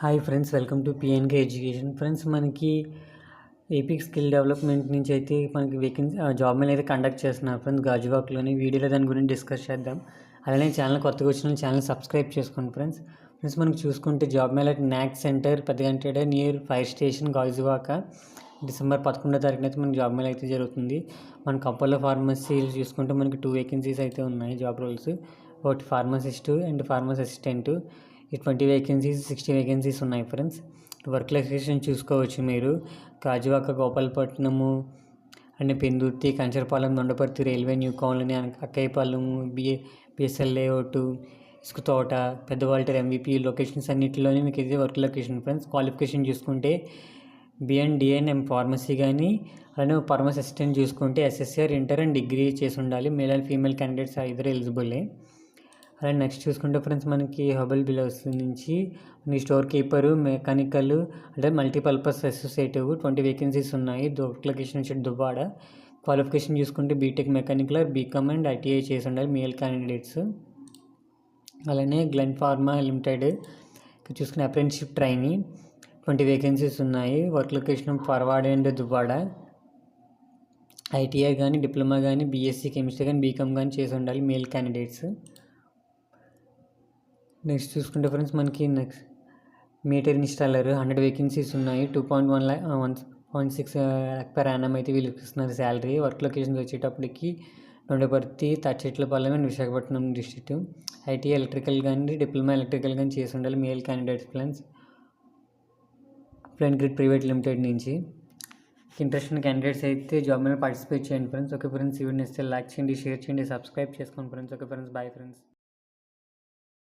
Hi friends, welcome to PNK education. Friends, మనకి AP skill development నుంచి అయితే మనకి జాబ్ మేళ అయితే కండక్ట్ చేస్తున్నారు ఫ్రెండ్స్ గాజువాక్లోని. వీడియోలో దాని గురించి డిస్కస్ చేద్దాం. అలానే ఛానల్ కొత్తగా వచ్చిన ఛానల్ సబ్స్క్రైబ్ చేసుకోండి ఫ్రెండ్స్. మనకి చూసుకుంటే జాబ్ మేళ నాక్ సెంటర్ 10 గంటల near fire station Gajuwaka December 11వ తారీఖున అయితే మనకి జాబ్ మేళ అయితే జరుగుతుంది. మన అపోలో ఫార్మసీ చూసుకుంటే మనకి 2 వేకెన్సీస్ అయితే ఉన్నాయి జాబ్ రోల్స్. ఒకటి ఫార్మసిస్ట్ అండ్ ఫార్మసీ అసిస్టెంట్. ఈ 20 వేకెన్సీస్ 60 వేకెన్సీస్ ఉన్నాయి ఫ్రెండ్స్. వర్క్ లొకేషన్ చూసుకోవచ్చు మీరు. Gajuwaka, Gopalapatnam and Pendurthi, Kancharapalem, Dondaparthi, railway new colony, Akkayyapalem, BSL layout, Isukathota, Peddawaltair, MVP locations అన్నింటిలోనే మీకు ఇది వర్క్ లొకేషన్ ఫ్రెండ్స్. క్వాలిఫికేషన్ చూసుకుంటే డిఎన్ఎం ఫార్మసీ కానీ, అలానే ఫార్మసీ అసిస్టెంట్ చూసుకుంటే ఎస్ఎస్ఆర్ ఇంటర్ అండ్ డిగ్రీ చేసి ఉండాలి. మేల్ అండ్ ఫీమేల్ క్యాండిడేట్స్ ఇద్దరు ఎలిజిబుల్లే. అలాగే నెక్స్ట్ చూసుకుంటే ఫ్రెండ్స్ మనకి హబల్ బిల్స్ నుంచి మనకి స్టోర్ కీపరు, మెకానికల్ అంటే మల్టీపర్పస్ అసోసియేటివ్ 20 వేకెన్సీస్ ఉన్నాయి. లొకేషన్ వచ్చి దువ్వాడ. క్వాలిఫికేషన్ చూసుకుంటే BTech mechanical, BCom and ITI చేసి ఉండాలి మేల్ క్యాండిడేట్స్. అలానే గ్లెన్ ఫార్మా లిమిటెడ్ చూసుకునే అప్రెంటిస్షిప్ ట్రైనింగ్ 20 వేకెన్సీస్ ఉన్నాయి. Work location Parawada and Duvvada. ITI కానీ, డిప్లొమా కానీ, బీఎస్సీ కెమిస్ట్రీ కానీ, బీకామ్ కానీ చేసి ఉండాలి మేల్ క్యాండిడేట్స్. నెక్స్ట్ చూసుకుంటే ఫ్రెండ్స్ మనకి మీటర్ ఇన్స్టాలర్ 100 వేకెన్సీస్ ఉన్నాయి. 1.6 lakh per annum అయితే వీళ్ళకి ఇస్తున్నారు శాలరీ. వర్క్ లొకేషన్స్ వచ్చేటప్పటికి Dondaparthi, Thatichetlapalem and Visakhapatnam district. IT electrical కానీ, డిప్లొమా ఎలక్ట్రికల్ కానీ చేసి ఉండాలి male candidates friends. Plan grid private limited నుంచి. ఇంట్రెస్ట్ ఉన్న క్యాండిడేట్స్ అయితే జాబ్ మీద పార్టిసిపేట్ చేయండి ఫ్రెండ్స్. ఓకే ఫ్రెండ్స్, ఈ వీడియో నచ్చితే లైక్ చేయండి, షేర్ చేయండి, సబ్స్క్రైబ్ చేసుకోండి friends. Okay friends, bye friends.